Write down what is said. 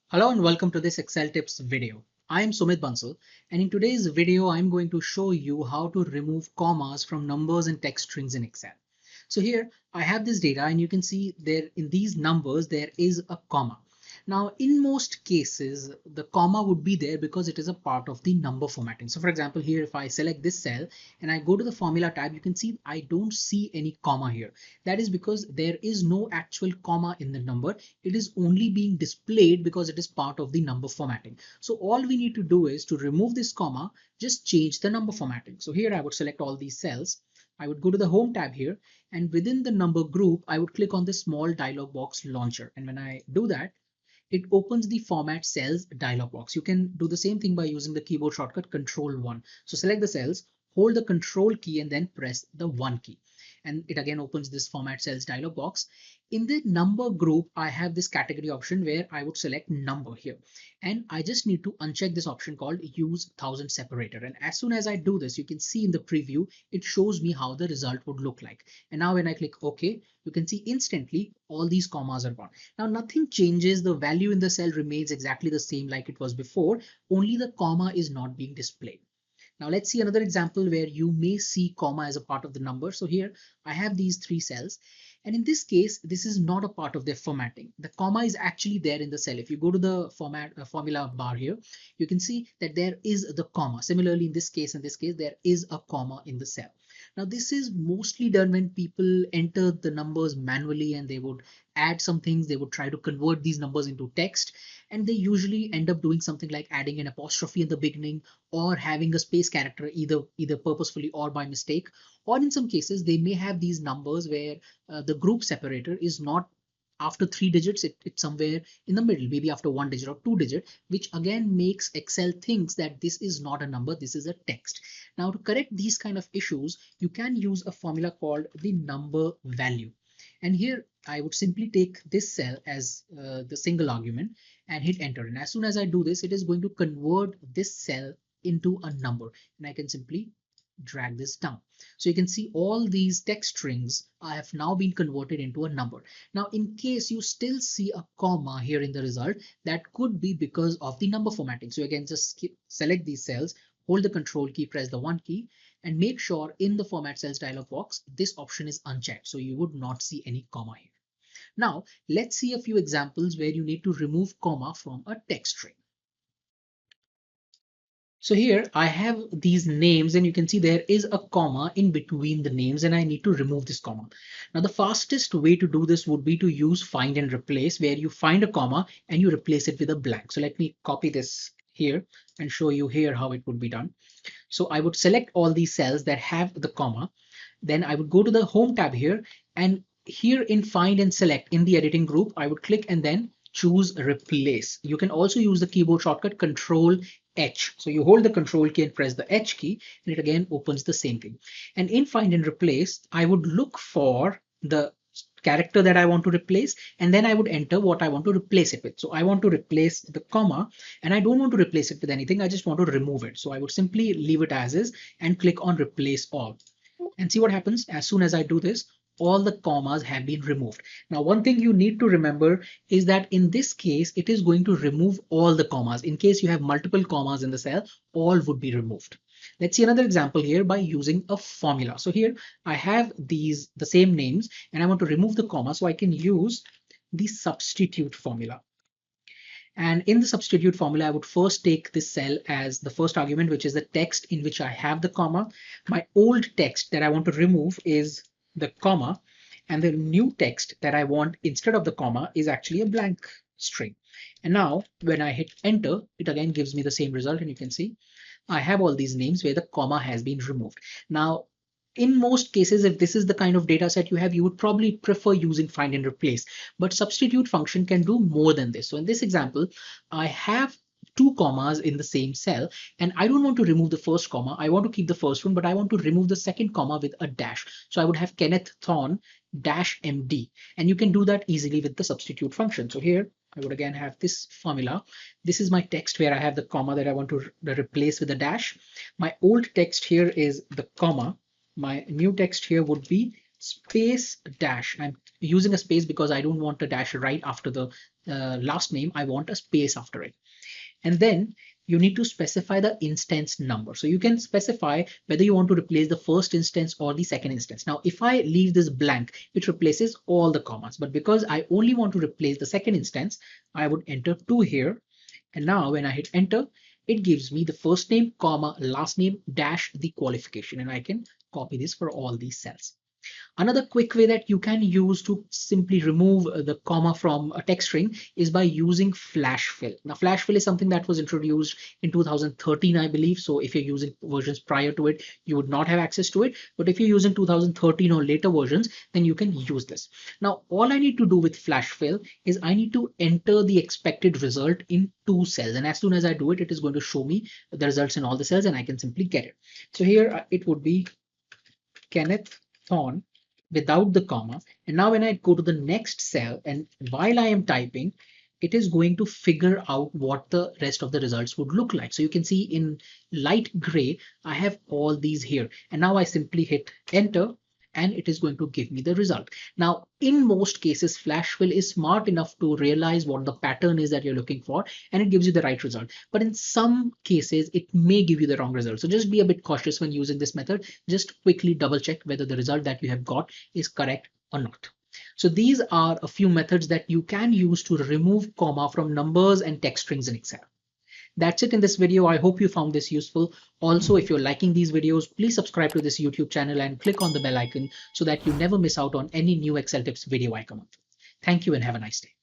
Hello and welcome to this Excel tips video. I am Sumit Bansal, and in today's video I'm going to show you how to remove commas from numbers and text strings in Excel. So here I have this data and you can see there in these numbers there is a comma. Now in most cases the comma would be there because it is a part of the number formatting. So for example here if I select this cell and I go to the formula tab, you can see I don't see any comma here. That is because there is no actual comma in the number. It is only being displayed because it is part of the number formatting. So all we need to do is to remove this comma, just change the number formatting. So here I would select all these cells. I would go to the home tab here, and within the number group, I would click on the small dialog box launcher. And when I do that, it opens the format cells dialog box. You can do the same thing by using the keyboard shortcut Control 1. So select the cells, hold the Control key and then press the 1 key. And it again opens this format cells dialog box. In the number group, I have this category option where I would select number here. And I just need to uncheck this option called use 1000 separator. And as soon as I do this, you can see in the preview, it shows me how the result would look like. And now when I click OK, you can see instantly all these commas are gone. Now nothing changes, the value in the cell remains exactly the same like it was before, only the comma is not being displayed. Now let's see another example where you may see comma as a part of the number. So here I have these three cells, and in this case this is not a part of their formatting. The comma is actually there in the cell. If you go to the formula bar here, you can see that there is the comma. Similarly in this case there is a comma in the cell. Now this is mostly done when people enter the numbers manually and they would add some things, they would try to convert these numbers into text, and they usually end up doing something like adding an apostrophe in the beginning or having a space character either purposefully or by mistake. Or in some cases they may have these numbers where the group separator is not after 3 digits, it's somewhere in the middle, maybe after 1 digit or 2 digit, which again makes Excel thinks that this is not a number, this is a text. Now to correct these kind of issues, you can use a formula called the number value. And here I would simply take this cell as the single argument and hit enter. And as soon as I do this, it is going to convert this cell into a number, and I can simply drag this down. So you can see all these text strings have now been converted into a number. Now, in case you still see a comma here in the result, that could be because of the number formatting. So again, just select these cells, hold the Control key, press the 1 key, and make sure in the format cells dialog box, this option is unchecked. So you would not see any comma here. Now, let's see a few examples where you need to remove comma from a text string. So here I have these names and you can see there is a comma in between the names and I need to remove this comma. Now the fastest way to do this would be to use find and replace, where you find a comma and you replace it with a blank. So let me copy this here and show you here how it would be done. So I would select all these cells that have the comma. Then I would go to the home tab here, and here in find and select in the editing group, I would click and then choose replace. You can also use the keyboard shortcut Control H. So you hold the Control key and press the H key, and it again opens the same thing. And in find and replace, I would look for the character that I want to replace, and then I would enter what I want to replace it with. So I want to replace the comma, and I don't want to replace it with anything. I just want to remove it. So I would simply leave it as is and click on replace all. And see what happens as soon as I do this, all the commas have been removed. Now, one thing you need to remember is that in this case, it is going to remove all the commas. In case you have multiple commas in the cell, all would be removed. Let's see another example here by using a formula. So here I have the same names and I want to remove the comma, so I can use the substitute formula. And in the substitute formula, I would first take this cell as the first argument, which is the text in which I have the comma. My old text that I want to remove is the comma, and the new text that I want instead of the comma is actually a blank string. And now when I hit enter, it again gives me the same result, and you can see I have all these names where the comma has been removed. Now, in most cases, if this is the kind of data set you have, you would probably prefer using find and replace, but substitute function can do more than this. So in this example, I have two commas in the same cell, and I don't want to remove the first comma. I want to keep the first one, but I want to remove the second comma with a dash. So I would have Kenneth Thorne dash MD, and you can do that easily with the substitute function. So here I would again have this formula. This is my text where I have the comma that I want to replace with a dash. My old text here is the comma. My new text here would be space dash. I'm using a space because I don't want a dash right after the last name. I want a space after it. And then you need to specify the instance number. So you can specify whether you want to replace the first instance or the second instance. Now, if I leave this blank, it replaces all the commas. But because I only want to replace the second instance, I would enter 2 here. And now when I hit enter, it gives me the first name, comma, last name, dash the qualification. And I can copy this for all these cells. Another quick way that you can use to simply remove the comma from a text string is by using flash fill. Now, flash fill is something that was introduced in 2013, I believe. So if you're using versions prior to it, you would not have access to it. But if you're using 2013 or later versions, then you can use this. Now, all I need to do with flash fill is I need to enter the expected result in 2 cells. And as soon as I do it, it is going to show me the results in all the cells and I can simply get it. So here it would be Kenneth Thorne without the comma. And now when I go to the next cell and while I am typing, it is going to figure out what the rest of the results would look like. So you can see in light gray, I have all these here. And now I simply hit enter and it is going to give me the result. Now, in most cases, flash fill is smart enough to realize what the pattern is that you're looking for, and it gives you the right result. But in some cases, it may give you the wrong result. So just be a bit cautious when using this method. Just quickly double check whether the result that you have got is correct or not. So these are a few methods that you can use to remove comma from numbers and text strings in Excel. That's it in this video. I hope you found this useful. Also, if you're liking these videos, please subscribe to this YouTube channel and click on the bell icon so that you never miss out on any new Excel tips video I come up with. Thank you and have a nice day.